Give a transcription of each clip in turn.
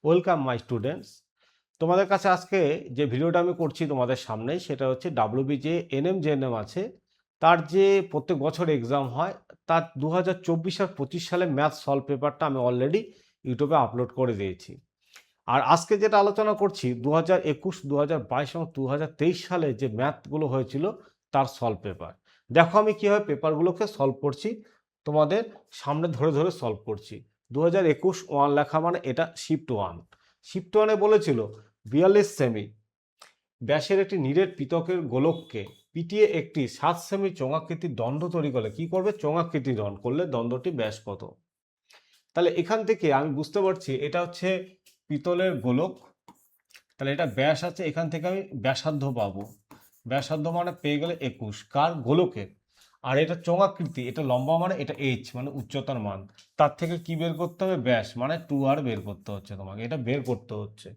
Welcome my students. তোমাদের কাছে আজকে যে ভিডিওটা আমি করছি তোমাদের সামনে, সেটা হচ্ছে ডাব্লিউবি যে এনএম জেএনএম আছে, তার যে প্রত্যেক বছর এক্সাম হয়, তার 2024 আর 25 সালে ম্যাথ সলভ পেপারটা আমি অলরেডি ইউটিউবে আপলোড করে দিয়েছি। আর আজকে যেটা আলোচনা করছি 2021, 2022 এবং 2023 সালে যে ম্যাথগুলো হয়েছিল তার সলভ পেপার। দেখো আমি কীভাবে পেপারগুলোকে সলভ করছি, তোমাদের সামনে ধরে ধরে সলভ করছি। 2021 1 লেখা মানে এটা শিফট 1। শিফট 1-এ বলেছিল 42 সেমি ব্যাসের একটি নিরেট পিতকের গোলককে পিটিয়ে একটি 7 সেমি চোঙাকৃতির দণ্ড তৈরি করলে কি করবে? চোঙাকৃতি দণ্ড করলে দণ্ডটি ব্যাস কত? তাহলে এখান থেকে আমি বুঝতে পারছি এটা হচ্ছে পিতলের গোলক, তাহলে এটা ব্যাস আছে, এখান থেকে আমি ব্যাসার্ধ পাবো। ব্যাসার্ধ মানে পেয়ে গেলে 21, কার? গোলকের। আর এটা চোঙাকৃতি, এটা লম্বা মানে এটা এইচ মানে উচ্চতার মান, তার থেকে কি বের করতে হবে? ব্যাস মানে 2r বের করতে হচ্ছে তোমাকে, এটা বের করতে হচ্ছে।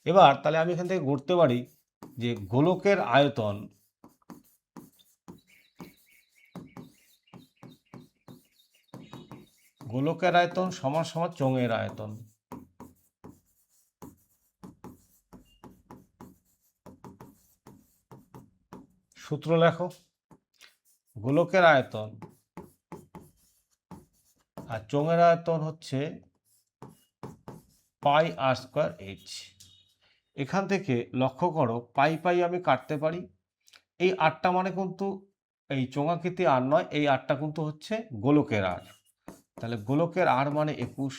এবার তাহলে আমি এখান থেকে করতে পারি যে গোলকের আয়তন সমান সমান চোঙের আয়তন। সূত্র লেখো, গোলকের আয়তন আর চোঙের আয়তন হচ্ছে পাই আর স্কোয়ার এইচ। এখান থেকে লক্ষ্য করো পাই পাই আমি কাটতে পারি, এই আটটা মানে কিন্তু এই চোঙাকৃতি আর নয়, এই আটটা কিন্তু হচ্ছে গোলকের আর। তাহলে গোলকের আর মানে 21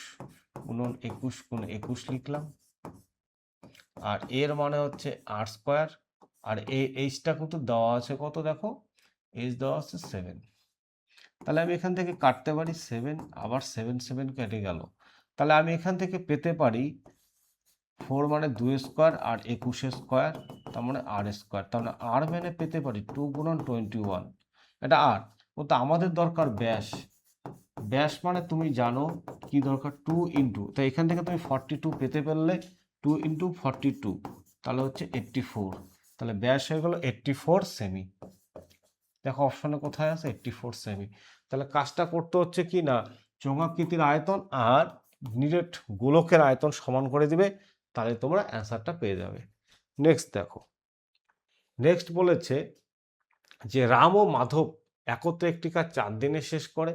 গুণন 21 গুণ 21 লিখলাম, আর এর মানে হচ্ছে আর স্কোয়ার, আর এই এইচটা কিন্তু দেওয়া আছে কত? দেখো এইচ দেওয়া আছে 7। তাহলে আমি এখান থেকে কাটতে পারি 7, আবার 7 7 কেটে গেল। তাহলে আমি এখান থেকে পেতে পারি 4 মানে 2 স্কোয়ার আর 21 স্কোয়ার, তার মানে আর স্কোয়ার। তার মানে আর মানে পেতে পারি 2 গুণন 21, এটা আর। কিন্তু আমাদের দরকার ব্যাস। ব্যাস মানে তুমি জানো কি দরকার? 2 ইন্টু, তাই এখান থেকে তুমি 42 পেতে পারলে 2 ইন্টু 42, তাহলে হচ্ছে 84। তাহলে ব্যাস হয়ে গেল 84 সেমি। দেখো অপশনে কোথায় আছে? 84 সেমি। তাহলে কাজটা করতে হচ্ছে কি না, চোঙাকৃতির আয়তন আর নিরেট গোলকের আয়তন সমান করে দিবে, তাহলে তোমরা অ্যান্সারটা পেয়ে যাবে। নেক্সট দেখো, নেক্সট বলেছে যে রাম ও মাধব একত্রে একটি কাজ 4 দিনে শেষ করে।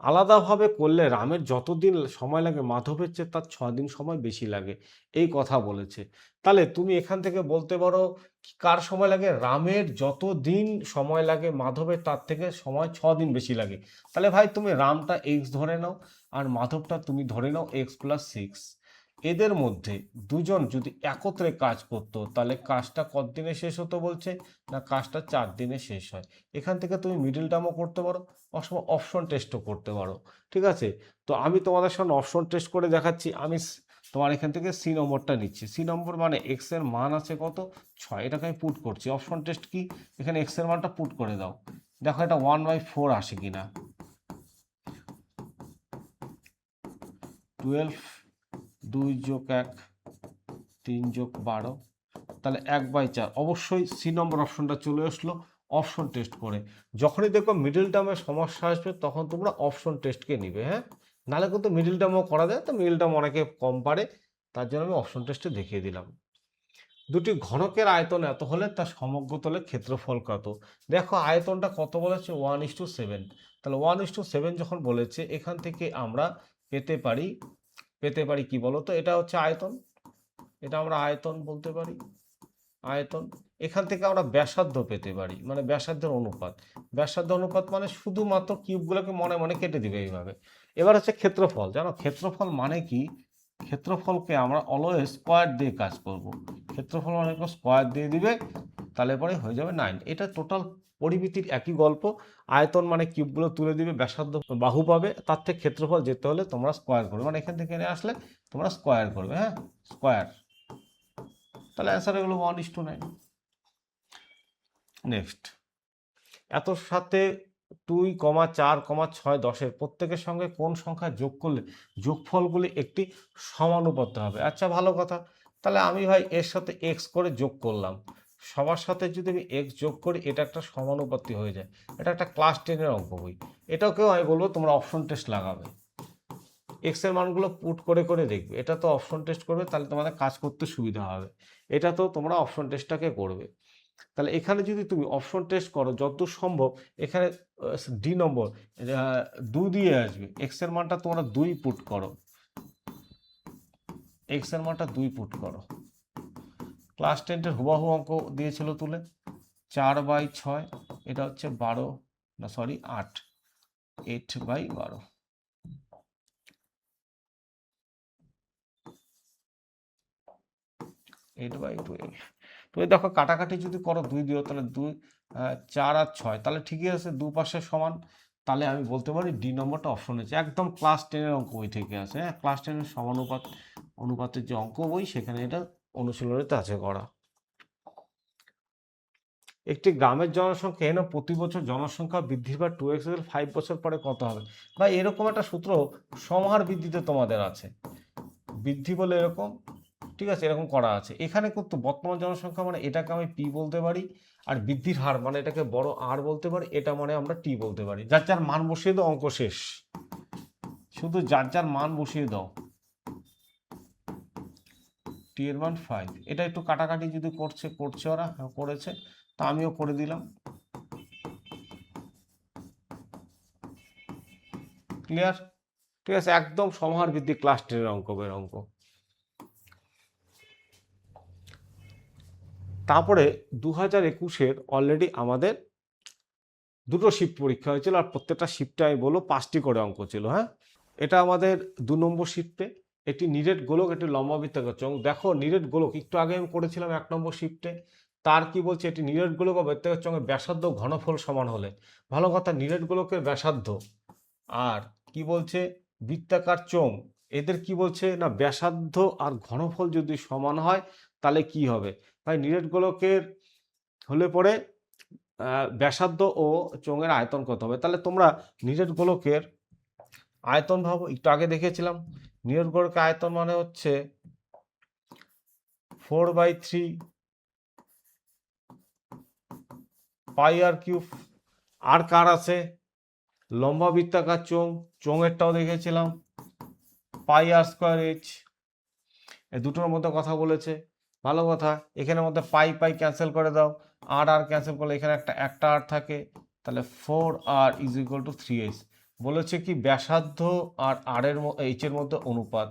আলাদাভাবে করলে রামের যত দিন সময় লাগে মাধবের চেয়ে তার 6 দিন সময় বেশি লাগে, এই কথা বলেছে। তাহলে তুমি এখান থেকে বলতে পারো কার সময় লাগে? রামের যত দিন সময় লাগে মাধবের তার থেকে সময় 6 দিন বেশি লাগে। তাহলে ভাই তুমি রামটা এক্স ধরে নাও আর মাধবটা তুমি ধরে নাও x+6। এদের মধ্যে দুজন যদি একত্রে কাজ করতো তাহলে কাজটা কত দিনে শেষ হতো বলছে? না, কাজটা 4 দিনে শেষ হয়। এখান থেকে তুমি মিডল টার্মও করতে পারো, অসময় অপশন টেস্টও করতে পারো। ঠিক আছে, তো আমি তোমাদের সামনে অপশন টেস্ট করে দেখাচ্ছি। আমি তোমার এখান থেকে সি নম্বরটা নিচ্ছি। সি নম্বর মানে এক্স এর মান আছে কত? 6, এটাকে আমি পুট করছি। অপশন টেস্ট কি? এখানে এক্স এর মানটা পুট করে দাও, দেখো এটা 1/4 আসে কিনা। 12, 2 যোগ 1 3 যোগ 12, তাহলে 1/4। অবশ্যই সি নম্বর অপশনটা চলে আসলো অপশন টেস্ট করে। যখনই দেখো মিডল টার্মের সমস্যা আসবে তখন তোমরা অপশন টেস্টকে নিবে, হ্যাঁ। নাহলে কিন্তু মিডল টার্মও করা যায়, তো মিডল টার্ম অনেকে কম পারে, তার জন্য আমি অপশন টেস্টে দেখিয়ে দিলাম। দুটি ঘনকের আয়তন এত হলে তার সমগ্র তলের ক্ষেত্রফল কত? দেখো আয়তনটা কত বলেছে? 1:7। তাহলে 1:7 যখন বলেছে, এখান থেকে আমরা পেতে পারি কি বলো তো? এটা হচ্ছে আয়তন, এটা আমরা আয়তন বলতে পারি, আয়তন। এখান থেকে আমরা ব্যাসার্ধ পেতে পারি, মানে ব্যাসার্ধের অনুপাত। ব্যাসার্ধ অনুপাত মানে শুধুমাত্র কিউবগুলোকে মনে মনে কেটে দিবে এইভাবে। এবার হচ্ছে ক্ষেত্রফল। জানো ক্ষেত্রফল মানে কি? ক্ষেত্রফলকে আমরা অলওয়েজ স্কোয়ার দিয়ে কাজ করব। ক্ষেত্রফল মানে স্কোয়ার দিয়ে দিবে, তাহলে পরে হয়ে যাবে 9। এটা টোটাল পরিমিতির একই গল্প। আয়তন মানে কিউবগুলো তুলে দিবে, ব্যাসার্ধ বাহু পাবে, তার থেকে ক্ষেত্রফল যেতে হলে তোমরা স্কোয়ার করবে, মানে এখান থেকে এনে আসলে তোমরা স্কোয়ার করবে, হ্যাঁ, স্কোয়ার। তাহলে অ্যান্সার হলো 1:9। নেক্সট, এত সাথে 2, 4, 6, 10 প্রত্যেকের সঙ্গে কোন সংখ্যা যোগ করলে যোগফলগুলি একটি সমানুপাতে হবে? আচ্ছা, ভালো কথা। তাহলে আমি ভাই এর সাথে এক্স করে যোগ করলাম, সবার সাথে যদি আমি এক্স যোগ করি এটা একটা সমানুপাতি হয়ে যায়। এটা একটা ক্লাস 10-এর অঙ্ক বই। এটাকেও আমি বলবো তোমরা অপশন টেস্ট লাগাবে। এক্স এর মানগুলো পুট করে করে দেখবে। এটা তো অপশন টেস্ট করবে, তাহলে তোমাদের কাজ করতে সুবিধা হবে। এটা তো তোমরা অপশন টেস্টটাকে করবে। তাহলে এখানে যদি তুমি অপশন টেস্ট করো যতদূর সম্ভব, এখানে ডি নম্বর 2 দিয়ে আসবে। এক্স এর মানটা তোমরা 2 পুট করো, এক্স এর মানটা 2 পুট করো। ক্লাস 10 হুবাহু অঙ্ক দিয়েছিল তুলে 4/6, এটা হচ্ছে 12, না সরি 8, 8/12। তুমি দেখো কাটাকাটি যদি করো 2 দিও, তাহলে 2, 4 আর 6, তাহলে ঠিকই আছে, দুপাশে সমান। তাহলে আমি বলতে পারি ডি নম্বরটা অপশন আছে। একদম ক্লাস 10-এর অঙ্ক বই থেকে আছে। হ্যাঁ, ক্লাস 10-এর অনুপাতের যে অঙ্ক বই, সেখানে এটা অনুশীলনীতে আছে করা। একটি গ্রামের জনসংখ্যা এন প্রতি বছর জনসংখ্যা বৃদ্ধির বা 2x 5 বছর পরে কত হবে? বা এরকম একটা সূত্র সমাহার বৃদ্ধিতে তোমাদের আছে, বৃদ্ধি বলে এরকম, ঠিক আছে, এরকম করা আছে। এখানে কিন্তু বর্তমান জনসংখ্যা মানে এটাকে আমি পি বলতে পারি, আর বৃদ্ধির হার মানে এটাকে বড় আর বলতে পারি, এটা মানে আমরা টি বলতে পারি। যার যার মান বসিয়ে দাও, অঙ্ক শেষ। শুধু যার যার মান বসিয়ে দাও। টি এর মান 5। এটা একটু কাটাকাটি যদি করছে ওরা, করেছে, তা আমিও করে দিলাম। ক্লিয়ার? ঠিক আছে, একদম সমাহার বৃদ্ধি ক্লাস 10-এর অঙ্ক, অঙ্ক। তারপরে 2021-এর অলরেডি আমাদের দুটো শিফট পরীক্ষা হয়েছিল, আর প্রত্যেকটা শিফটে আমি বলবো 5টি করে অঙ্ক ছিল। হ্যাঁ, এটা আমাদের 2 নম্বর শিফটে। এটি নিরেট গোলক, এটি লম্বাবৃত্তাকার চোঙ। দেখো নিরেট গোলক একটু আগে আমি করেছিলাম 1 নম্বর শিফটে। তার কি বলছে, এটি নিরেট গোলক ও বৃত্তাকার চোঙের ব্যাসার্ধ ঘনফল সমান হলে। ভালো কথা, নিরেট গোলকের ব্যাসার্ধ আর কি বলছে বৃত্তাকার চোঙ, এদের কি বলছে না, ব্যাসার্ধ আর ঘনফল যদি সমান হয় তাহলে কি হবে ভাই? নিরেট গোলকের হলে পরে ব্যাসার্ধ ও চোঙের আয়তন কত হবে? তাহলে তোমরা নিরেট গোলকের আয়তন ভাবো, একটু আগে দেখেছিলাম। নিরেট গোলকের আয়তন মানে হচ্ছে 4/3 পাই আর কিউব। আর কার আছে? লম্বা বৃত্তাকার চোঙেরটাও দেখেছিলাম, পাই আর স্কোয়ার এইচ। এই দুটোর মধ্যে কথা বলেছে, ভালো কথা। এখানের মধ্যে পাই পাই ক্যান্সেল করে দাও, আর আর ক্যান্সেল করলে এখানে একটা আর থাকে, তাহলে 4r is equal to 3h। বলেছে কি ব্যাসার্ধ আর আর এর এইচ এর মধ্যে অনুপাত।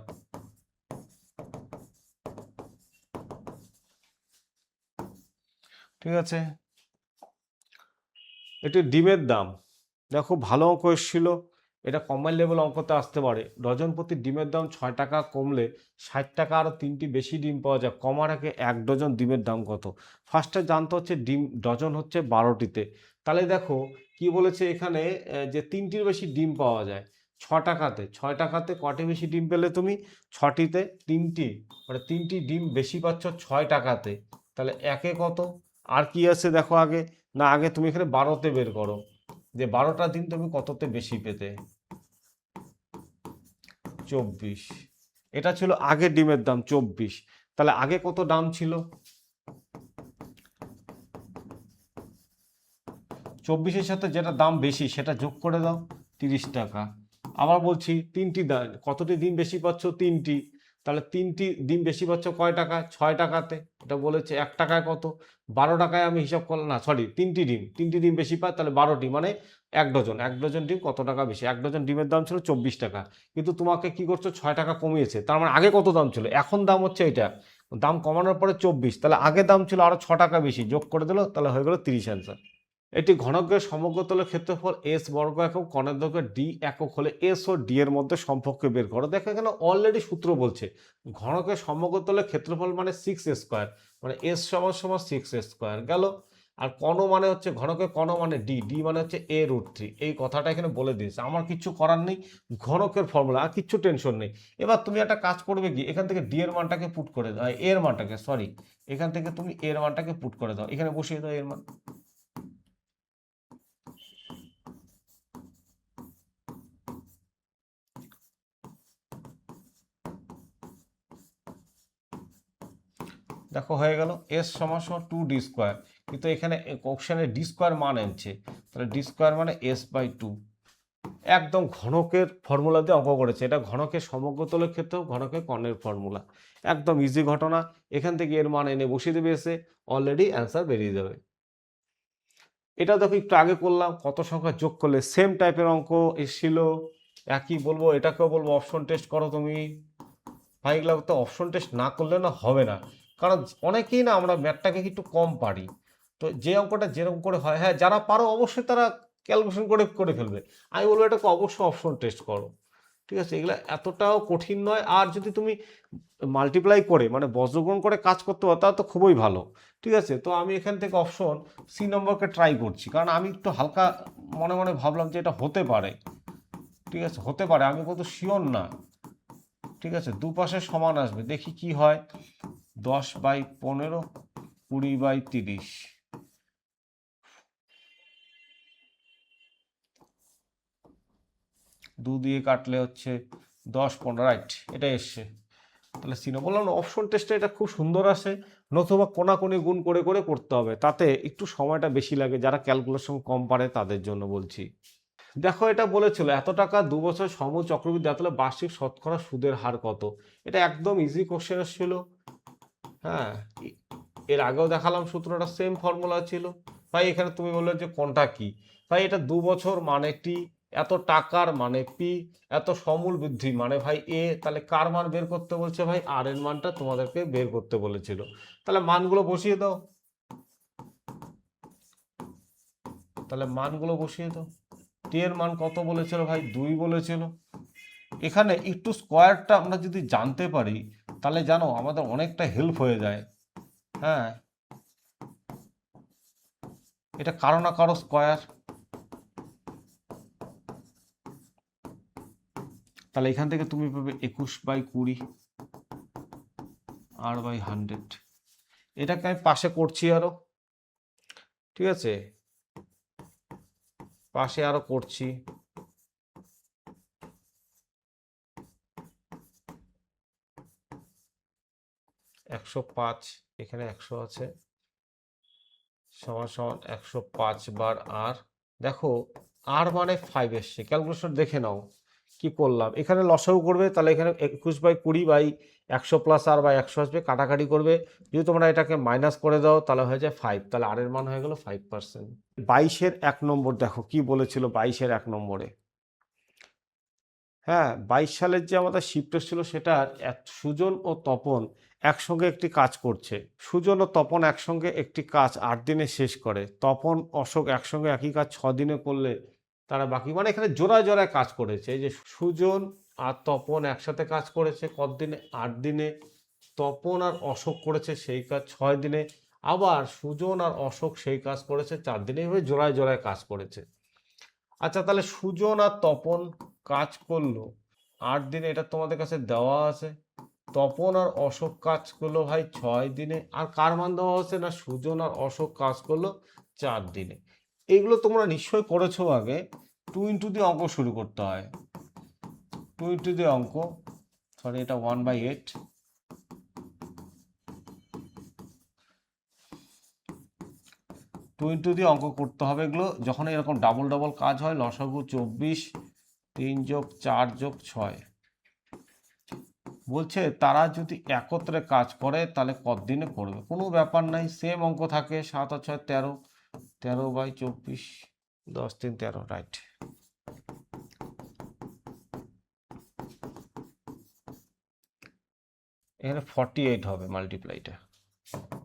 ঠিক আছে, এটি ডিমের দাম। দেখো ভালো অঙ্ক এসেছিল, এটা কম্বাইন লেভেল অঙ্কতে আসতে পারে। ডজন প্রতি ডিমের দাম 6 টাকা কমলে 60 টাকা আরও 3টি বেশি ডিম পাওয়া যায়। কমার আগে 1 ডজন ডিমের দাম কত? ফার্স্টে জানতে হচ্ছে ডিম ডজন হচ্ছে 12টিতে। তাহলে দেখো কি বলেছে এখানে, যে 3টির বেশি ডিম পাওয়া যায় 6 টাকাতে। 6 টাকাতে কটি বেশি ডিম পেলে তুমি? 6টিতে 3টি, মানে 3টি ডিম বেশি পাচ্ছ 6 টাকাতে। তাহলে একে কত? আর কি আছে দেখো আগে, না আগে তুমি এখানে 12তে বের করো, যে 12টা দিন তুমি কততে বেশি পেতে? 24। এটা ছিল আগে ডিমের দাম 24। তাহলে আগে কত দাম ছিল? 24-এর সাথে যেটা দাম বেশি সেটা যোগ করে দাও, 30 টাকা। আবার বলছি 3টি কতটি দিন বেশি পাচ্ছ? 3টি। তাহলে 3টি দিন বেশি পাচ্ছ কয় টাকা? 6 টাকাতে। এটা বলেছে 1 টাকায় কত? 12 টাকায় আমি হিসাব করলাম, না সরি 3টি ডিম বেশি পায়, তাহলে 12টি মানে 1 ডজন। 1 ডজন ডিম কত টাকা বেশি? 1 ডজন ডিমের দাম ছিল 24 টাকা, কিন্তু তোমাকে কি করছো, 6 টাকা কমিয়েছে। তার মানে আগে কত দাম ছিল? এখন দাম হচ্ছে এটা, দাম কমানোর পরে 24, তাহলে আগে দাম ছিল আরো 6 টাকা বেশি, যোগ করে দিল, তাহলে হয়ে গেল 30 অ্যান্সার। এটি ঘনকের সমগ্রতলের ক্ষেত্রফল এস বর্গ একক, কণের দৈর্ঘ্য ডি একক হলে এস ও ডি এর মধ্যে সম্পর্ক বের করো। দেখো এখানে অলরেডি সূত্র বলছে, ঘনকের সমগ্রতলের ক্ষেত্রফল মানে 6a², মানে এস সমান সমান 6a² গেল। আর কণ মানে হচ্ছে ঘনকের কণ মানে ডি, ডি মানে হচ্ছে a√3। এই কথাটা এখানে বলে দিয়েছে, আমার কিচ্ছু করার নেই, ঘনকের ফর্মুলা, আর কিচ্ছু টেনশন নেই। এবার তুমি একটা কাজ করবে কি, এখান থেকে ডি এর মানটাকে পুট করে দাও, এর মানটাকে সরি, এখান থেকে তুমি এর মানটাকে পুট করে দাও, এখানে বসিয়ে দাও এর মান। দেখো হয়ে গেল এস সমান সমান 2d², কিন্তু এখানে অপশানে d² মান এনেছে, তাহলে d² মানে s/2। একদম ঘনকের ফর্মুলা দিয়ে অঙ্ক করেছে। এটা ঘনকের সমগ্রতলের ক্ষেত্রেও ঘনকের কর্ণের ফর্মুলা, একদম ইজি ঘটনা। এখান থেকে এর মান এনে বসিয়ে দেবে, এসে অলরেডি অ্যান্সার বেরিয়ে যাবে। এটা দেখো একটু আগে করলাম, কত সংখ্যা যোগ করলে সেম টাইপের অঙ্ক এসেছিল, একই বলবো, এটাকেও বলবো অপশন টেস্ট করো তুমি। ভাই এগুলো তো অপশন টেস্ট না করলে না হবে না, কারণ অনেকেই না আমরা ম্যাথটাকে একটু কম পারি, তো যে অঙ্কটা যেরকম করে হয়, হ্যাঁ যারা পারো অবশ্যই তারা ক্যালকুলেশন করে করে ফেলবে, আমি বলবো এটাকে অবশ্যই অপশন টেস্ট করো। ঠিক আছে, এগুলো এতটাও কঠিন নয়, আর যদি তুমি মাল্টিপ্লাই করে মানে বজ্রগ্রহণ করে কাজ করতে পারো তাহলে তো খুবই ভালো। ঠিক আছে, তো আমি এখান থেকে অপশন সি নম্বরকে ট্রাই করছি, কারণ আমি একটু হালকা মনে মনে ভাবলাম যে এটা হতে পারে। ঠিক আছে, হতে পারে, আমি কিন্তু শিওর না। ঠিক আছে, দুপাশে সমান আসবে, দেখি কি হয়। 10/15, 20/30, দু দিয়ে কাটলে হচ্ছে 10-15, রাইট, এটা এসছে। তাহলে সিনো বললাম না, অপশন টেস্টে এটা খুব সুন্দর আসে, নতুবা কোনাকুনি গুণ করে করে করতে হবে, তাতে একটু সময়টা বেশি লাগে, যারা ক্যালকুলেশন কম পারে তাদের জন্য বলছি। দেখো এটা বলেছিল এত টাকা 2 বছর সমমূল চক্রবৃদ্ধি দেওয়া, তাহলে বার্ষিক শতকরা সুদের হার কত। এটা একদম ইজি কোশ্চেন ছিল। হ্যাঁ, এর আগেও দেখালাম সূত্রটা, সেম ফর্মুলা ছিল। ভাই এখানে তুমি বললে যে কোনটা কি, ভাই এটা 2 বছর মানে টি, এত টাকার মানে পি, এত সমূল বৃদ্ধি মানে ভাই এ, তাহলে কার মান বের করতে বলছে ভাই, আর এর মানটা তোমাদেরকে বের করতে বলেছিল, তাহলে মানগুলো বসিয়ে দাও, তাহলে মানগুলো বসিয়ে দাও। টি এর মান কত বলেছিল ভাই, 2 বলেছিল। এখানে একটু স্কোয়ারটা আমরা যদি জানতে পারি তাহলে জানো আমাদের অনেকটা হেল্প হয়ে যায়। হ্যাঁ, এটা কারো না কারো স্কোয়ার, তাহলে এখান থেকে তুমি পাবে 21/20 r/100। এটাকে আমি পাশে করছি আরো, ঠিক আছে, পাশে আরো করছি। 105, এখানে 100 আছে, সমান সমান 105 বার আর। দেখো আর মানে 5 এসছে, ক্যালকুলেশন দেখে নাও কি করলাম। এখানে লসাগু করবে, তাহলে এখানে 21/20/100 প্লাস আর বাই 100 আসবে, কাটাকাটি করবে, যদি তোমরা এটাকে মাইনাস করে দাও তাহলে হয়ে যায় 5, তাহলে আর এর মান হয়ে গেল 5%। 22-এর 1 নম্বর দেখো কি বলেছিল, 22-এর 1 নম্বরে। হ্যাঁ, 22 সালের যে আমাদের শিফট ছিল সেটা সুজন ও তপন একসঙ্গে একটি কাজ করছে। সুজন ও তপন একসঙ্গে একটি কাজ 8 দিনে শেষ করে, তপন অশোক একসঙ্গে একই কাজ 6 দিনে করলে তারা বাকি, মানে এখানে জোড়ায় জোড়ায় কাজ করেছে। এই যে সুজন আর তপন একসাথে কাজ করেছে কতদিনে, 8 দিনে। তপন আর অশোক করেছে সেই কাজ 6 দিনে, আবার সুজন আর অশোক সেই কাজ করেছে 4 দিনে, এভাবে জোড়ায় জোড়ায় কাজ করেছে। আচ্ছা, তাহলে সুজন আর তপন কাজ করলো 8 দিনে, এটা তোমাদের কাছে দেওয়া আছে। তপন আর অশোক কাজ করলো ভাই 6 দিনে, আর কার মান দেওয়া হচ্ছে না, সুজন আর অশোক কাজ করলো 4 দিনে। এগুলো তোমরা নিশ্চয়ই করেছো আগে। 2 ইন্টু দিয়ে অঙ্ক শুরু করতে হয়, 2 ইন্টু দিয়ে অঙ্ক, সরি এটা 1/8। 2 ইন্টু দিয়ে অঙ্ক করতে হবে এগুলো, যখন এরকম ডাবল ডাবল কাজ হয়। লসাগু 24, 3 যোগ 4 যোগ 6। বলছে তারা যদি একত্রে কাজ করে তাহলে কতদিনে করবে, কোনো ব্যাপার নাই, সেম অঙ্ক থাকে। 7 আর 6 13, 13/24, 10 3 13, রাইট। এখানে 48 হবে মাল্টিপ্লাইটা,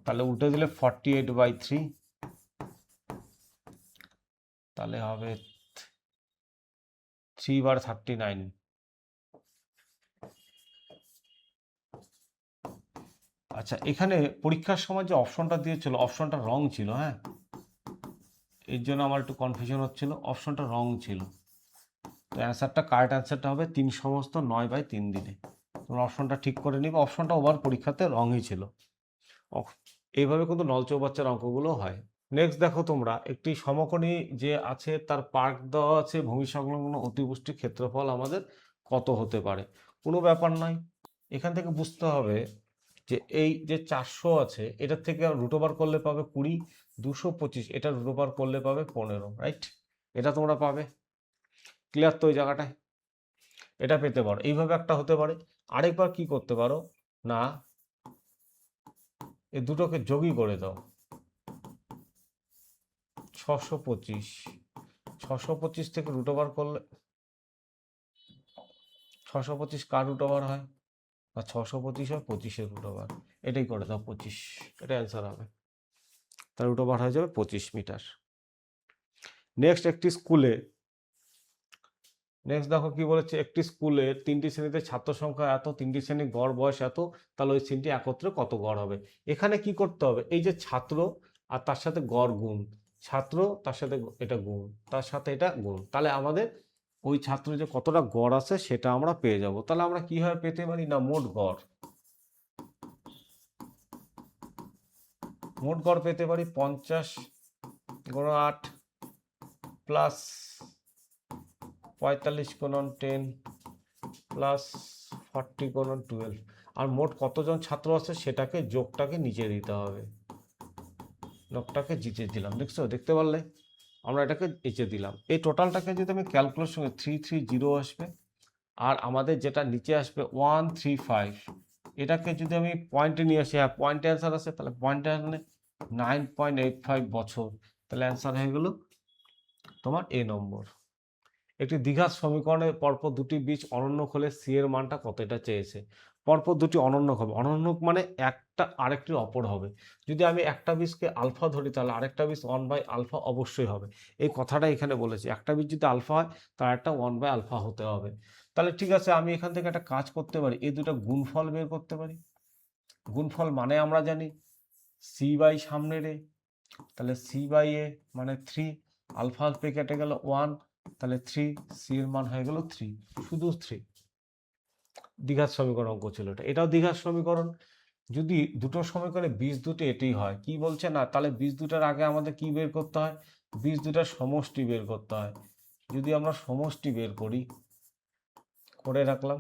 তাহলে উল্টে দিলে 48/3, তাহলে হবে 3/39। আচ্ছা, এখানে পরীক্ষার সময় যে অপশনটা দিয়েছিল অপশনটা রং ছিল, হ্যাঁ, এর জন্য আমার একটু কনফিউশন হচ্ছিল, অপশনটা রং ছিল। তো অ্যান্সারটা, কারেক্ট অ্যান্সারটা হবে 3 সমস্ত 9/3 দিনে। তোমরা অপশনটা ঠিক করে নিবে, অপশনটা ওভার পরীক্ষাতে রঙই ছিল। এইভাবে কিন্তু নলচৌবাচ্চার অঙ্কগুলো হয়। নেক্সট দেখো তোমরা, একটি সমকোণী যে আছে তার পার্ক দেওয়া আছে, ভূমি সংলগ্ন অতিবৃষ্টি ক্ষেত্রফল আমাদের কত হতে পারে। কোনো ব্যাপার নয়, এখান থেকে বুঝতে হবে যে এই যে 400 আছে এটার থেকে রুট ওভার করলে পাবে 20, 225 এটা রুট ওভার করলে পাবে 15, রাইট, এটা তোমরা পাবে। ক্লিয়ার তো ওই জায়গাটায়? এটা পেতে পারো, এইভাবে একটা হতে পারে। আরেকবার কি করতে পারো না, এই দুটোকে যোগই করে দাও, 625, 625 থেকে রুট ওভার করলে 625 কার রুট ওভার হয়, আর 625 হয় 25-এর রুট ওভার, এটাই করে দাও 25, এটা অ্যান্সার হবে। তার রুট ওভার হয়ে যাবে 25 মিটার। নেক্সট দেখো কি বলেছে, একটি স্কুলে 3টি শ্রেণীতে ছাত্র সংখ্যা এত, 3টি শ্রেণীর গড় বয়স এত, তাহলে ওই শ্রেণীটি একত্রে কত গড় হবে। এখানে কি করতে হবে, এই যে ছাত্র আর তার সাথে গড় গুণ, ছাত্র তার সাথে এটা গুণ, তার সাথে এটা গুণ, তাহলে আমাদের ওই ছাত্র যে কতটা গড় আছে সেটা আমরা পেয়ে যাব। তাহলে আমরা কিভাবে পেতে পারি না, মোট গড় পেতে পারি 50 গুণ 8 প্লাস 45 গুণন 10 প্লাস 40 গুণন 12, আর মোট কতজন ছাত্র আছে সেটাকে যোগটাকে নিচে দিতে হবে, যোগটাকে নিচে দিলাম, দেখতে পারলে আমরা এটাকে নিচে দিলাম। এই টোটালটাকে যদি আমি ক্যালকুলেশন 330 আসবে, আর আমাদের যেটা নিচে আসবে 135, এটাকে যদি আমি পয়েন্টে নিয়ে আসি, হ্যাঁ পয়েন্টে অ্যান্সার আছে, তাহলে পয়েন্টে আনলে 9.85 বছর, তাহলে অ্যান্সার হয়ে গেল তোমার এ নম্বর। একটি দ্বিঘাত সমীকরণে পরপর দুটি বীজ অনন্যক হলে সি এর মানটা কত, এটা চেয়েছে। পরপর দুটি অনন্যক হবে, অনন্যক মানে একটা আরেকটির অপর হবে। যদি আমি একটা বীজকে আলফা ধরি তাহলে আরেকটা বীজ 1/α অবশ্যই হবে, এই কথাটা এখানে বলেছি। একটা বীজ যদি আলফা হয় তার একটা 1/α হতে হবে। তাহলে ঠিক আছে, আমি এখান থেকে একটা কাজ করতে পারি, এই দুটো গুণফল বের করতে পারি। গুণফল মানে আমরা জানি সি বাই সামনে রে, তাহলে সি বাই এ মানে 3, আলফা আলফা কেটে গেল 1, তাহলে 3, সি এর মান হয়ে গেল 3, শুধু 3। দ্বিঘাত সমীকরণ অঙ্ক ছিল এটা, এটাও দ্বিঘাত সমীকরণ। যদি দুটো সমীকরণে বীজ দুটো এটাই হয়, কি বলছে না, তাহলে বীজ দুটার আগে আমাদের কি বের করতে হয়, বীজ দুটার সমষ্টি বের করতে হয়। যদি আমরা সমষ্টি বের করি, করে রাখলাম,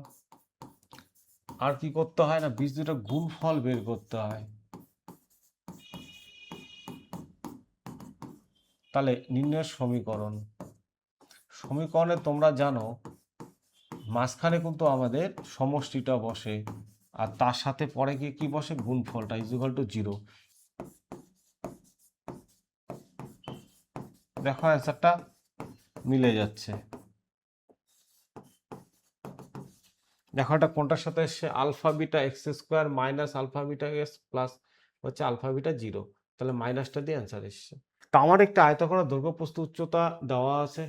আর কি করতে হয় না, বীজ দুটার গুণফল বের করতে হয়। তাহলে নির্ণয়ের সমীকরণে তোমরা জানো মাঝখানে কিন্তু আমাদের সমষ্টিটা বসে, আর তার সাথে পরে গিয়ে কি বসে, গুণফলটা ইকুয়াল টু 0। দেখো অ্যান্সারটা মিলে যাচ্ছে। দেখো এটা কোনটার সাথে এসছে, alpha beta X square minus alpha beta X plus হচ্ছে আলফা বিটা 0, তাহলে মাইনাসটা দিয়ে অ্যান্সার এসছে। তো আমার একটা আয়তঘনক দৈর্ঘ্য প্রস্থ উচ্চতা দেওয়া আছে,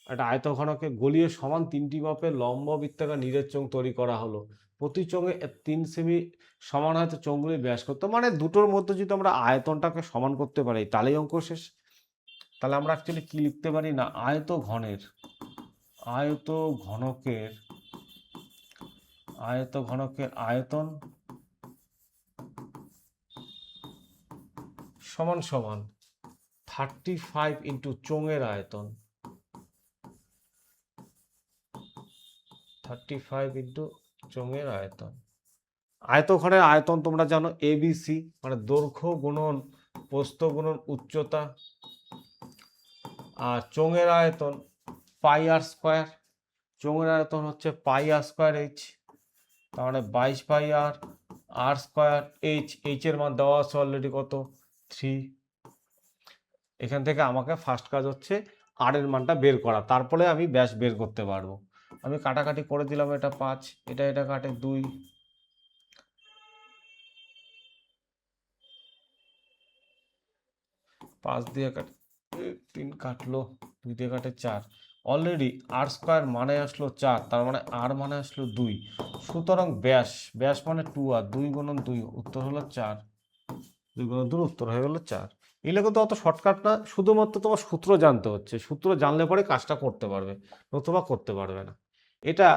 একটা আয়তঘনকে গলিয়ে সমান 3টি মাপের লম্ব বৃত্তাকার নিরেট চোঙ তৈরি করা হলো, প্রতি চোঙে 3 সেমি সমান হয়তো চোঙগুলি ব্যাস করতো, মানে দুটোর মধ্যে যদি আমরা আয়তনটাকে সমান করতে পারি তাহলেই অঙ্ক শেষ। তাহলে আমরা অ্যাকচুয়ালি কি লিখতে পারি না, আয়তঘনকের আয়তন সমান সমান 35 ইন্টু চোঙের আয়তন, 35 ইন্টু চোঙের আয়তন। আয়তঘনের আয়তন তোমরা জানো ABC, মানে দৈর্ঘ্য গুণন প্রস্থ গুণন উচ্চতা, আর চোঙের আয়তন পাই আর স্কোয়ার, চোঙের আয়তন হচ্ছে পাই আর স্কোয়ার এইচ, তার মানে 22 পাই আর, আর স্কোয়ার এইচ এর মান দেওয়া আছে অলরেডি কত 3। এখান থেকে আমাকে ফার্স্ট কাজ হচ্ছে আর এর মানটা বের করা, তারপরে আমি ব্যাস বের করতে পারবো। আমি কাটাকাটি করে দিলাম, এটা 5, এটা কাটে 2, 5 দিয়ে কাটে 3 কাটলো, 2 দিয়ে কাটে 4, অলরেডি আর স্কোয়ার মানে আসলো 4, তার মানে আর মানে আসলো 2, সুতরাং ব্যাস মানে 2 আর 2 গুণন 2, উত্তর হলো 4, 2 গুণন 2 উত্তর হয়ে গেল 4। এগুলো কিন্তু অত শর্টকাট না, শুধুমাত্র তোমার সূত্র জানতে হচ্ছে, সূত্র জানলে পরে কাজটা করতে পারবে, নতুবা করতে পারবে না। এটা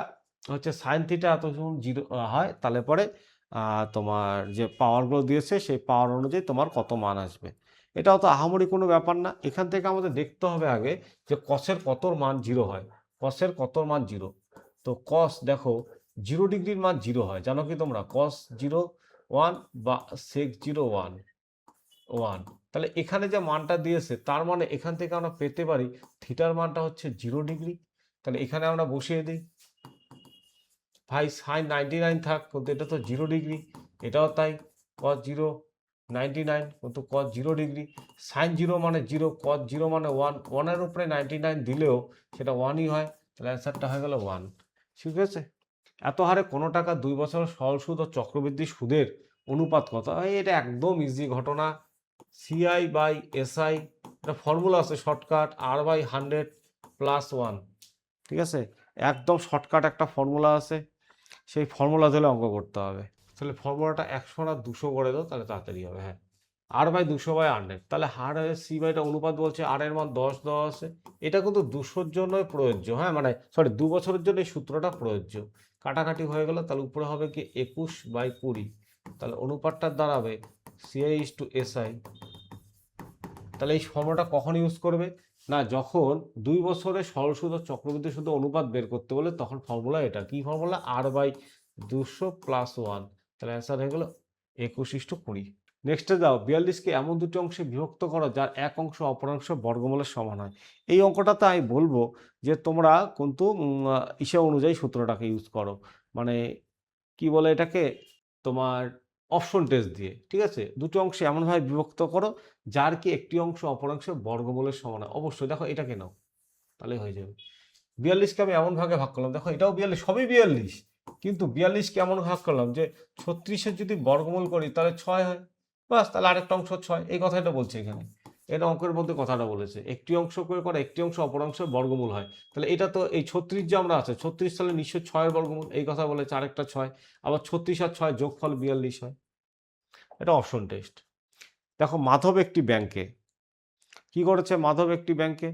হচ্ছে সাইন থিটা এত যখন 0 হয় তাহলে পরে তোমার যে পাওয়ারগুলো দিয়েছে সেই পাওয়ার অনুযায়ী তোমার কত মান আসবে। এটাও তো আহামরি কোনো ব্যাপার না। এখান থেকে আমাদের দেখতে হবে আগে যে কসের কতর মান 0 হয়, কসের কতর মান 0। তো কস দেখো 0 ডিগ্রির মান 0 হয়, জানো কি তোমরা, কস 0 1 বা সেক 0 1, তাহলে এখানে যে মানটা দিয়েছে তার মানে এখান থেকে আমরা পেতে পারি থিটার মানটা হচ্ছে 0 ডিগ্রি, তাহলে এখানে আমরা বসিয়ে দিই, ভাই সাইন 99 থাক, কিন্তু এটা তো 0 ডিগ্রি, এটাও তাই, cos 0 99 কিন্তু cos 0 ডিগ্রি, সাইন 0 মানে 0, cos 0 মানে 1, 1-এর উপরে 99 দিলেও সেটা 1ই হয়, তাহলে অ্যান্সারটা হয়ে গেল 1। ঠিক আছে, এত হারে কোনো টাকা 2 বছরের সরল সুদ ও চক্রবৃদ্ধি সুদের অনুপাত কত? এটা একদম ইজি ঘটনা, সিআই বাই এসআই, এটা ফর্মুলা আছে শর্টকাট, R/100 + 1। ঠিক আছে, একদম শর্টকাট একটা ফর্মুলা আছে, সেই ফর্মুলা ধরে অঙ্ক করতে হবে। তাহলে ফর্মুলাটা 100 না 200 করে দাও, তাহলে তাড়াতাড়ি হবে। হ্যাঁ, R/200/100, তাহলে হার সি বাইটা অনুপাত বলছে, আর এর মান 10 দেওয়া আছে, এটা কিন্তু 200-র জন্যই প্রযোজ্য। হ্যাঁ, মানে সরি 2 বছরের জন্য এই সূত্রটা প্রযোজ্য। কাটাকাটি হয়ে গেল, তাহলে উপরে হবে কি 21/20, তাহলে অনুপাতটা দাঁড়াবে CI/SI। তাহলে এই ফর্মুলাটা কখন ইউজ করবে না, যখন 2 বছরে সরল সুদ ও চক্রবৃদ্ধি সুদ অনুপাত বের করতে বলে, তখন ফর্মুলা এটা কি ফর্মুলা, R/200 + 1, তাহলে অ্যান্সার হয়ে গেল 21:20। নেক্সটে যাও, 42কে এমন দুটি অংশে বিভক্ত করো যার এক অংশ অপর অংশ বর্গমূলের সমান হয়। এই অঙ্কটাতে আমি বলবো যে তোমরা কিন্তু ইসে অনুযায়ী সূত্রটাকে ইউজ করো, মানে কি বলে এটাকে, তোমার অপশন টেস্ট দিয়ে। ঠিক আছে, দুটো অংশে এমনভাবে বিভক্ত করো যার কি একটি অংশ অপর অংশ বর্গমূলের সমান হয়। অবশ্যই দেখো এটাকে নাও, তাহলে হয়ে যাবে। 42কে আমি এমন ভাগে ভাগ করলাম, দেখো এটাও 42, সবই 42, কিন্তু 42কে এমন ভাগ করলাম যে 36-এর যদি বর্গমূল করি তাহলে 6 হয়, বাস, তাহলে আরেকটা অংশ 6, এই কথাটা বলছে এখানে। এটা অঙ্কের মধ্যে কথাটা বলেছে, একটি অংশ করে করে একটি অংশ অপর অংশের বর্গমূল হয়, তাহলে এটা তো এই 36 যে আমরা আছে 36 সালে নিশ্চয় 6-এর বর্গমূল, এই কথা বলেছে, আরেকটা 6, আবার 36 আর 6 যোগফল 42 হয়। এটা অপশন টেস্ট। দেখো মাধব একটি ব্যাংকে কি করেছে, মাধব একটি ব্যাংকে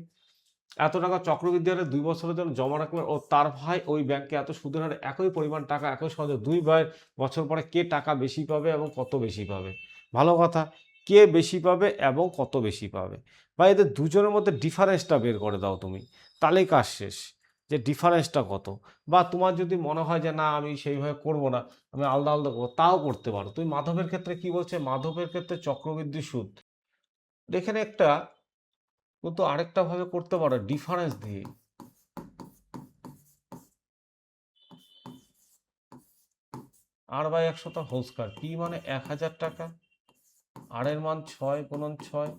এত টাকা চক্রবৃদ্ধি হারে 2 বছরের জন্য জমা রাখলেন, ও তার ভাই ওই ব্যাংকে এত সুদের হারে একই পরিমাণ টাকা একই সঙ্গে 2 বছর পরে কে টাকা বেশি পাবে এবং কত বেশি পাবে? ভালো কথা, কে বেশি পাবে এবং কত বেশি পাবে, বা এদের দুজনের মধ্যে ডিফারেন্সটা বের করে দাও তুমি, তাহলেই কাজ শেষ, যে ডিফারেন্সটা কত। বা তোমার যদি মনে হয় যে না আমি সেইভাবে করব না, আমি আলাদা আলাদা করবো, তাও করতে পারো। তুমি মাধবের ক্ষেত্রে কি বলছে, মাধবের ক্ষেত্রে চক্রবৃদ্ধি সুদ, এখানে একটা কিন্তু আরেকটা ভাবে করতে পারো ডিফারেন্স দিয়ে, R/100 হোল স্কয়ার, পি মানে 1000 টাকা, আর এর মান 6 গুণন 6,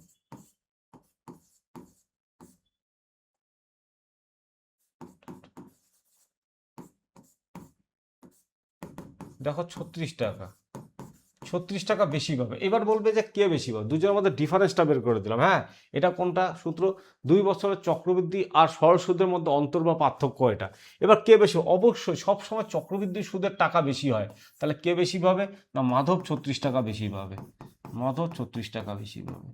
দেখো 36 টাকা, 36 টাকা বেশি পাবে। এবার বলবে যে কে বেশি পাবে, দুজনের মধ্যে ডিফারেন্সটা বের করে দিলাম। হ্যাঁ, এটা কোনটা সূত্র, 2 বছরের চক্রবৃদ্ধি আর সরল সুদের মধ্যে অন্তর বা পার্থক্য এটা। এবার কে বেশি, অবশ্যই সবসময় চক্রবৃদ্ধি সুদের টাকা বেশি হয়, তাহলে কে বেশি পাবে না, মাধব 36 টাকা বেশি পাবে, মাধব 36 টাকা বেশি পাবে,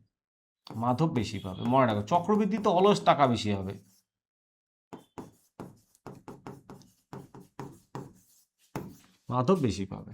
মাধব বেশি পাবে, মনে রাখো চক্রবৃদ্ধি তো অলস টাকা বেশি হবে। মাধব বেশি পাবে।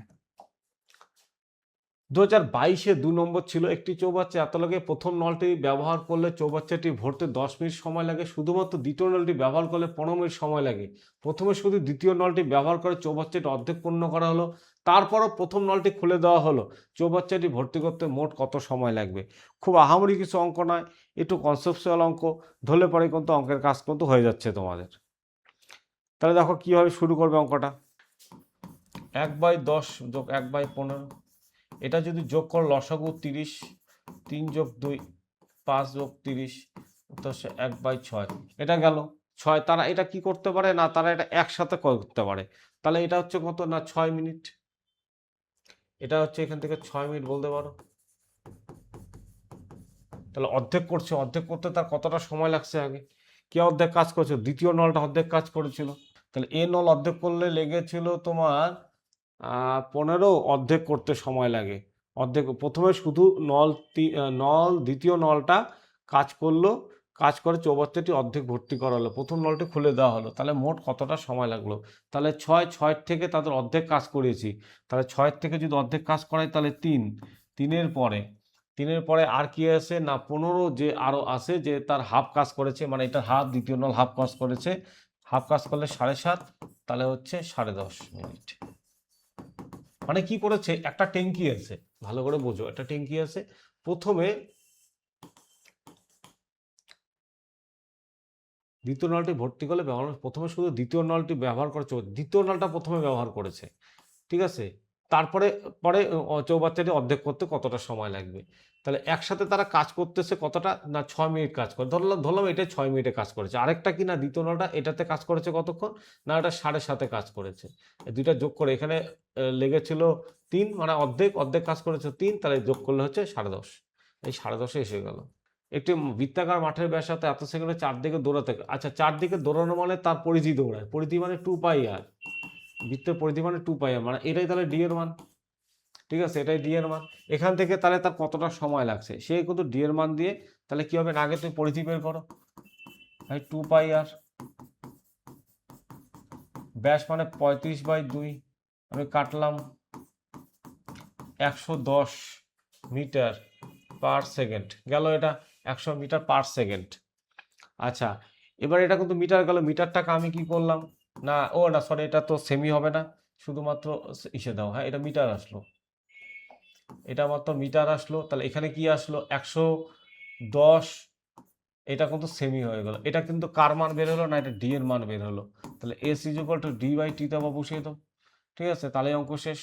2022-এ 2 নম্বর ছিল, একটি চৌবাচ্চা এত লাগে, প্রথম নলটি ব্যবহার করলে চৌবাচ্চাটি ভরতে 10 মিনিট সময় লাগে, শুধুমাত্র দ্বিতীয় নলটি ব্যবহার করলে 15 মিনিট সময় লাগে। প্রথমে শুধু দ্বিতীয় নলটি ব্যবহার করে চৌবাচ্চাটি অর্ধেক পূর্ণ করা হলো, তারপরও প্রথম নলটি খুলে দেওয়া হলো, চৌবাচ্চাটি ভর্তি করতে মোট কত সময় লাগবে? খুব আহামরি কিছু অঙ্ক নয়, একটু কনসেপচুয়াল অঙ্ক, ধরলে পরে কিন্তু অঙ্কের কাজ কিন্তু হয়ে যাচ্ছে তোমাদের। তাহলে দেখো কীভাবে শুরু করবে অঙ্কটা, 1/10 যোগ 1/15, এটা যদি যোগ করো লসাগু 30, 3 যোগ 2 5 যোগ 30, তো 1/6, এটা গেল 6। তারা এটা কি করতে পারে না, তারা এটা একসাথে করতে পারে, তাহলে এটা হচ্ছে কত না 6 মিনিট, এটা হচ্ছে এখান থেকে 6 মিনিট বলতে পারো। তাহলে অর্ধেক করছে, অর্ধেক করতে তার কতটা সময় লাগছে, আগে কে অর্ধেক কাজ করেছে, দ্বিতীয় নলটা অর্ধেক কাজ করেছিল, তাহলে এ নল অর্ধেক করলে লেগেছিল তোমার 15, অর্ধেক করতে সময় লাগে, অর্ধেক প্রথমে শুধু নল দ্বিতীয় নলটা কাজ করলো, কাজ করে চৌবাচ্চাটি অর্ধেক ভর্তি করা হলো, প্রথম নলটি খুলে দেওয়া হলো, তাহলে মোট কতটা সময় লাগলো, তাহলে 6 থেকে তাদের অর্ধেক কাজ করিয়েছি, তাহলে 6 থেকে যদি অর্ধেক কাজ করাই তাহলে 3, 3-এর পরে আর কি আছে না 15, যে আরও আছে যে তার হাফ কাজ করেছে, মানে এটা হাফ, দ্বিতীয় নল হাফ কাজ করেছে, হাফ কাজ করলে 7.5, তাহলে হচ্ছে 10.5 মিনিট। মানে কি করেছে, একটা ট্যাঙ্কি আছে, ভালো করে বোঝো, একটা ট্যাঙ্কি আছে, প্রথমে দ্বিতীয় নলটি ভর্তি করলে ব্যবহার, প্রথমে শুধু দ্বিতীয় নলটি ব্যবহার করেছে, দ্বিতীয় নলটা প্রথমে ব্যবহার করেছে, ঠিক আছে। তারপরে পরে চৌবাচ্চাটি অর্ধেক করতে কতটা সময় লাগবে, তাহলে একসাথে তারা কাজ করতেছে কতটা, না 6 মিনিট কাজ করে, ধরলাম এটা 6 মিনিটে কাজ করেছে। আরেকটা কি না দ্বিতীয় নলটা এটাতে কাজ করেছে কতক্ষণ, না এটা 7.5 কাজ করেছে। এই দুইটা যোগ করে এখানে লেগেছিল 3, মানে অর্ধেক অর্ধেক কাজ করেছে 3, তাহলে যোগ করলে হচ্ছে 10.5, এই 10.5 এসে গেল। একটি বৃত্তাকার মাঠের ব্যাসার্ধ এত সেকেন্ডে চারদিকে দৌড়াতে, আচ্ছা চারদিকে দৌড়ানো মানে তার পরিধি দৌড়ায়, পরিধি মানে 2πr, বৃত্তের পরিধি মানে 2πr, মানে এটাই তাহলে ডি এর মান, ঠিক আছে, এটাই ডি এর মান। এখান থেকে তাহলে তার কতটা সময় লাগছে সে কিন্তু ডি এর মান দিয়ে, তাহলে কি হবে, না আগে তুমি পরিধি বের করো, ভাই 2πr, ব্যাস মানে 35/2, আমি কাটলাম 110 মিটার পার সেকেন্ড গেল, এটা 100 মিটার পার সেকেন্ড। আচ্ছা, এবার এটা কিন্তু মিটার গেল, মিটারটাকে আমি কি করলাম, না না সরি, এটা তো সেমি হবে না, শুধুমাত্র ইসে দাও, হ্যাঁ এটা মিটার আসলো, এটা মাত্র মিটার আসলো, তাহলে এখানে কি আসলো 110, এটা কিন্তু সেমি হয়ে গেল। এটা কিন্তু কার মান বের হলো, না এটা ডি এর মান বের হলো, তাহলে এস ইকুয়াল টু ডি/টি তে বসিয়ে দাও, ঠিক আছে, তাহলে অঙ্ক শেষ।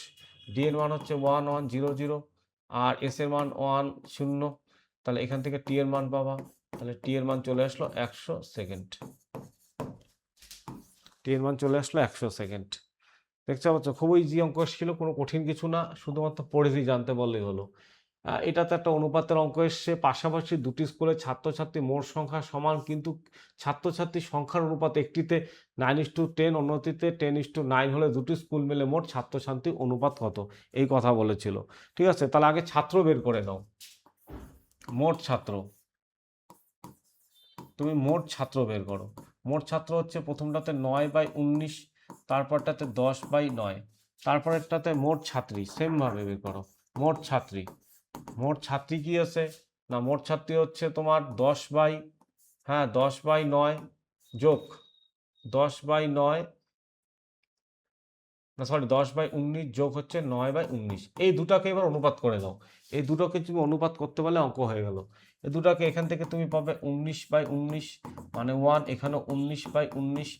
ডি এর মান হচ্ছে 1100 আর এস এর মান 10, তাহলে এখান থেকে টি এর মান পাবা, তাহলে টি এর মান চলে আসলো 100 সেকেন্ড, টি এর মান চলে আসলো 100 সেকেন্ড। দেখতে পাচ্ছ খুবই ইজি অঙ্ক ছিল, কোনো কঠিন কিছু না, শুধুমাত্র পরিধি জানতে বললেই হলো। এটা তো একটা অনুপাতের অঙ্ক এসছে, পাশাপাশি দুটি স্কুলের ছাত্রছাত্রী মোট সংখ্যা সমান, কিন্তু ছাত্রছাত্রীর সংখ্যার অনুপাত একটিতে 9:10, অন্যটিতে 10:9 হলে দুটি স্কুল মিলে মোট ছাত্রছাত্রীর অনুপাত কত, এই কথা বলেছিল, ঠিক আছে। তাহলে আগে ছাত্র বের করে নাও, মোট ছাত্র, তুমি মোট ছাত্র বের করো। মোট ছাত্র হচ্ছে প্রথমটাতে 9/19, তারপরটাতে 10/9, তারপরেরটাতে মোট ছাত্রী, সেমভাবে বের করো মোট ছাত্রী। মোট ছাত্রী কি আছে, না মোট ছাত্রী হচ্ছে তোমার 10/9 যোগ 10/9, না সরি 10/19 যোগ হচ্ছে 9/19, এই দুটাকে এবার অনুপাত করে দাও। এই দুটোকে তুমি অনুপাত করতে পারলে অঙ্ক হয়ে গেল। এই দুটাকে এখান থেকে তুমি পাবে 19/19 মানে 1, এখানে 19/19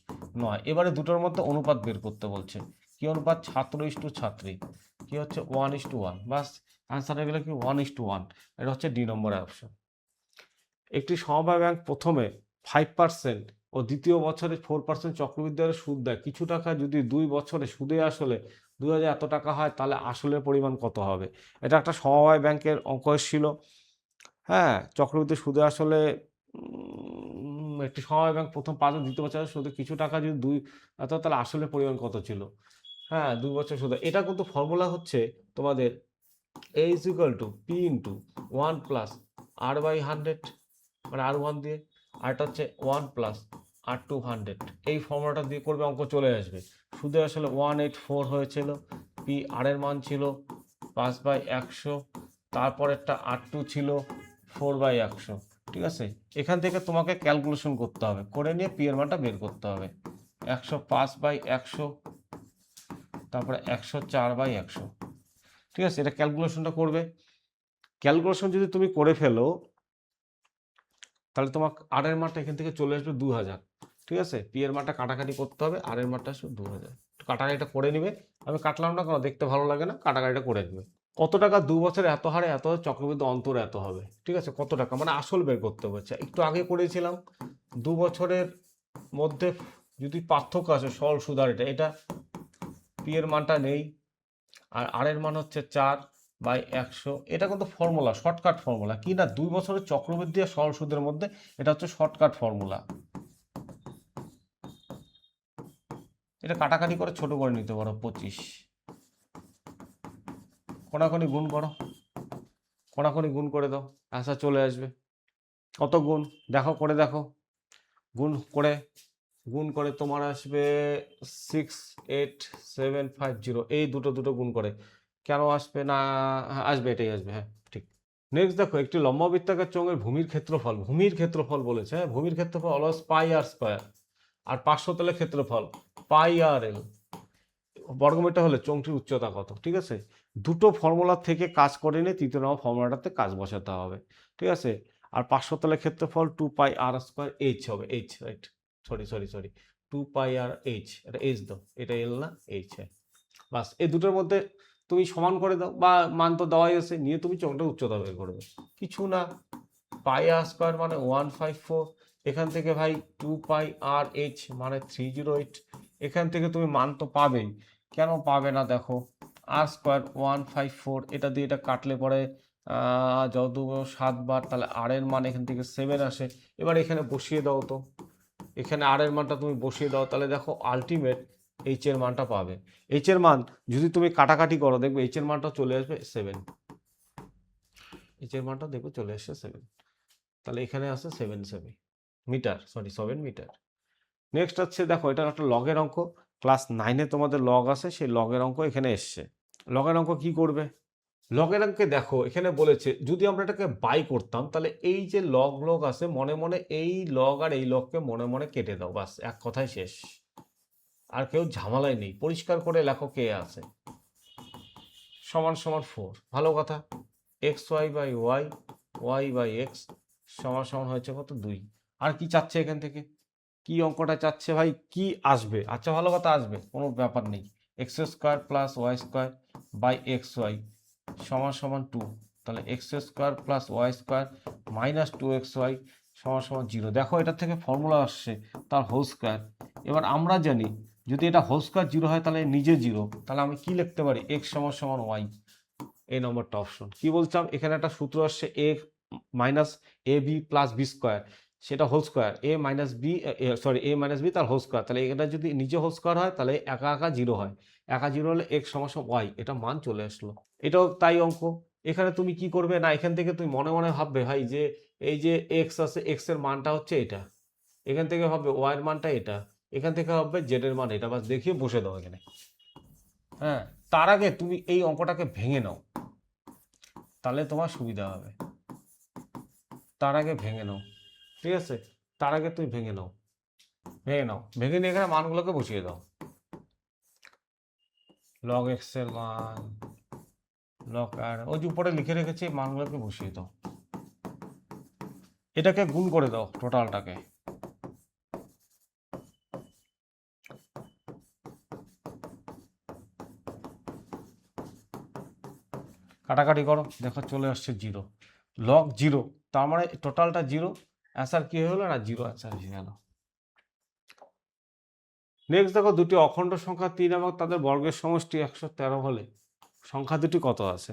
9। এবারে দুটোর মধ্যে অনুপাত বের করতে বলছে, কি অনুপাত, ছাত্র ইস্টু ছাত্রী, কি হচ্ছে 1:1, বাস আনসার হয়ে গেল কি 1:1, এটা হচ্ছে ডি নম্বরের অপশন। একটি সমবায় ব্যাংক প্রথমে 5% ও দ্বিতীয় বছরে 4% চক্রবৃদ্ধি হারে সুদ দেয়, কিছু টাকা যদি 2 বছরে সুদে আসলে 2000 এত টাকা হয়, তাহলে আসলের পরিমাণ কত হবে। এটা একটা সমবায় ব্যাংকের অঙ্ক এসেছিল, হ্যাঁ চক্রবৃদ্ধি সুদে আসলে একটি সমবায় ব্যাংক প্রথম 5 দ্বিতীয় বছরে সুদে কিছু টাকা যদি 2 এত, তাহলে আসলের পরিমাণ কত ছিল, হ্যাঁ 2 বছর সুদে। এটা কিন্তু ফর্মুলা হচ্ছে তোমাদের a is equal to p into 1 plus r/100, মানে r1 দিয়ে, আর এটা হচ্ছে 1 প্লাস r200, এই ফর্মুলাটা দিয়ে করবে, অঙ্ক চলে আসবে। সুদে আসলে 184 হয়েছিল, পি আর এর মান ছিল 5/100, তারপর একটা r2 ছিল 4/100, ঠিক আছে। এখান থেকে তোমাকে ক্যালকুলেশন করতে হবে, করে নিয়ে পি এর মানটা বের করতে হবে, 105/100, তারপরে 104/100, ঠিক আছে। এটা ক্যালকুলেশনটা করবে, ক্যালকুলেশন যদি তুমি করে ফেলো, তাহলে তোমার আর এর মানটা এখান থেকে চলে আসবে 2000, ঠিক আছে। পি এর মানটা কাটাকাটি করতে হবে, আর এর মানটা আসবে 2000, কাটাকাটিটা করে নিবে, আমি কাটলাম না, কারণ দেখতে ভালো লাগে না, কাটাকাটিটা করে নেবে। কত টাকা 2 বছরে এত হারে এত, চক্রবৃদ্ধি অন্তর এত হবে, ঠিক আছে। কত টাকা মানে আসল বের করতে হচ্ছে, একটু আগে করেছিলাম 2 বছরের মধ্যে যদি পার্থক্য আসে সরল সুদ আর এটা পি এর মানটা নেই, আর এর মান হচ্ছে 4/100, এটা কিন্তু ফর্মুলা, শর্টকাট ফর্মুলা, কি না 2 বছরের চক্রবৃদ্ধি আর সরল সুদের মধ্যে, এটা হচ্ছে শর্টকাট ফর্মুলা। এটা কাটাকাটি করে ছোট করে নিতে পারো, 25, কোনাকুনি গুণ করো, কোনাকুনি গুণ করে দাও, আনসার চলে আসবে। কত গুণ দেখো, করে দেখো, গুণ করে তোমার আসবে 68750, এই দুটো গুণ করে কেন আসবে না, আসবে, এটাই আসবে, হ্যাঁ ঠিক। নেক্সট দেখো, একটি লম্ব বৃত্তাকার চোঙের ভূমির ক্ষেত্রফল বলেছে, হ্যাঁ ভূমির ক্ষেত্রফল অলওয়েজ পাই আর স্কয়ার, আর পার্শ্বতলের ক্ষেত্রফল পাই আর এল, বর্গমিটার হলে চোঙটির উচ্চতা কত, ঠিক আছে। দুটো ফর্মুলা থেকে কাজ করে নিয়ে তৃতীয় নম্বর ফর্মুলাটাতে কাজ বসাতে হবে, ঠিক আছে। আর পার্শ্বতলের ক্ষেত্রফল 2πr² এইচ হবে, এইচ রাইট। সরি 2πr/h, এটা h দাও, এটা l না h, বাস এই দুটোর মধ্যে তুমি সমান করে দাও, বা মান তো দেওয়াই আছে, নিয়ে তুমি চোখটা উচ্চতা বের করবে, কিছু না, πr² মানে 154, এখান থেকে ভাই 2πr/h মানে 308, এখান থেকে তুমি মান তো পাবেই, কেন পাবে না দেখো, r² 154, এটা দিয়ে এটা কাটলে পরে যত 7 বার, তাহলে r এর মান এখান থেকে 7 আসে। এবার এখানে বসিয়ে দাও তো, এখানে r এর মানটা তুমি বসিয়ে দাও, তাহলে দেখো আলটিমেট h এর মানটা পাবে। h এর মান যদি তুমি কাটাকাটি করো দেখবে h এর মানটা চলে আসবে 7, h এর মানটা দেখবে চলে আসছে 7, তাহলে এখানে আছে 7 মিটার, 7 মিটার। নেক্সট হচ্ছে দেখো, এটা একটা লগের অঙ্ক, ক্লাস 9-এ তোমাদের লগ আছে, সেই লগের অঙ্ক এখানে এসছে। লগের অঙ্ক কি করবে? লগের অঙ্কে দেখো এখানে বলেছে যদি আমরা এটাকে বাই করতাম, তাহলে এই যে লগ আছে মনে মনে এই লগ আর এই লগকে মনে মনে কেটে দাও, বাস এক কথায় শেষ, আর কেউ ঝামেলাই নেই, পরিষ্কার করে লেখো কে আছে, সমান সমান 4, ভালো কথা, xy/y, y/x সমান সমান হয়েছে কত 2, আর কি চাচ্ছে এখান থেকে, কি অঙ্কটা চাচ্ছে ভাই, কি আসবে, আচ্ছা ভালো কথা আসবে, কোনো ব্যাপার নেই, x² + y² / xy সমান সমান 2, তাহলে x² + y² - 2xy সমান সমান 0। দেখো এটার থেকে ফর্মুলা আসছে তার হোল স্কয়ার। এবার আমরা জানি যদি এটা হোল স্কয়ার 0 হয় তাহলে নিজে 0, তাহলে আমি কি লিখতে পারি, x সমান সমান y, এই নম্বরটা অপশন। কি বলছিলাম, এখানে একটা সূত্র আসছে a - ab + b স্কয়ার, সেটা হোল স্কয়ার, a - b তার হোল স্কয়ার, তাহলে এটা যদি নিচে হোল স্কয়ার হয় তাহলে একা একা 0 হয়, একা 0 হলে x সমান সমান y, এটা মান চলে আসলো। এটাও তাই অঙ্ক। এখানে তুমি কি করবে না, এখান থেকে তুমি মনে মনে ভাববে ভাই যে এই যে x আছে, x এর মানটা হচ্ছে এটা, এখান থেকে ভাববে y এর মানটা এটা, এখান থেকে ভাববে z এর মান এটা, বাস দেখিয়ে বসে দাও এখানে। হ্যাঁ, তার আগে তুমি এই অঙ্কটাকে ভেঙে নাও, তাহলে তোমার সুবিধা হবে, তার আগে ভেঙে নাও, ঠিক আছে, তার আগে তুমি ভেঙে নাও, ভেঙে নিয়ে এখানে মানগুলোকে বসিয়ে দাও, log x এর মান, log r, ওই যে উপরে লিখে রেখেছি, মানগুলোকে বসিয়ে দাও, এটাকে গুণ করে দাও টোটালটাকে, কাটাকাটি করো, দেখো চলে আসছে 0, log 0, তার মানে টোটালটা 0, অ্যান্সার কি হলো না, 0 অ্যান্সার এসে গেল। নেক্সট দেখো, দুটি অখণ্ড সংখ্যা 3 এবং তাদের বর্গের সমষ্টি 113 হলে সংখ্যা দুটি কত আছে।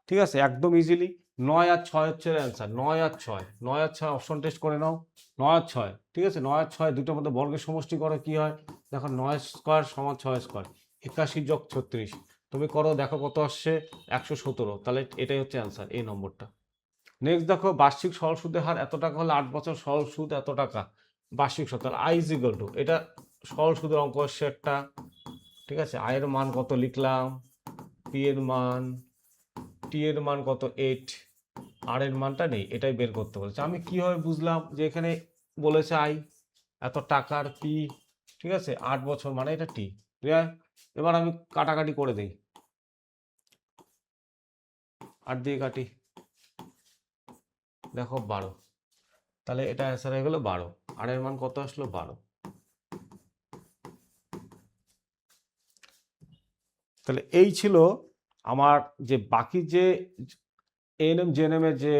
ঠিক আছে, একদম ইজিলি 9 আর 6 হচ্ছে অ্যান্সার, 9 আর 6, 9 আর 6 অপশন টেস্ট করে নাও, 9 আর 6, ঠিক আছে, 9 আর 6 দুটোর মধ্যে বর্গের সমষ্টি করে কি হয়, দেখো 9² = 6², 81 + 36, তুমি করো দেখো কত আসছে, 117, তাহলে এটাই হচ্ছে অ্যান্সার, এই নম্বরটা। নেক্সট দেখো, বার্ষিক সরল সুদের হার এত টাকা হলে 8 বছর সরল সুদ এত টাকা, বার্ষিক সুদ, তাহলে i = এটা সরল সুদের অঙ্ক আসছে একটা, ঠিক আছে, আয়ের মান কত লিখলাম, পি এর মান, টি এর মান কত 8, আর এর মানটা নেই, এটাই বের করতে বলেছে। আমি কিভাবে বুঝলাম যে এখানে বলেছে আই এত টাকার পি, ঠিক আছে, 8 বছর মানে এটা টি, এবার আমি কাটাকাটি করে দিই, 8 দিয়ে কাটি, দেখো 12, তাহলে এটা অ্যান্সার হয়ে গেল 12, আর এর মান কত আসলো 12। তাহলে এই ছিল আমার যে বাকি যে এএনএম জেএনএম এর যে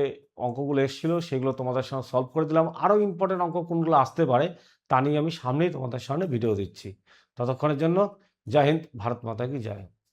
অঙ্কগুলো এসেছিল সেগুলো তোমাদের সঙ্গে সলভ করে দিলাম। আরও ইম্পর্টেন্ট অঙ্ক কোনগুলো আসতে পারে তা নিয়ে আমি সামনেই তোমাদের সামনে ভিডিও দিচ্ছি। ততক্ষণের জন্য জয় হিন্দ, ভারত মাতা কি জয়।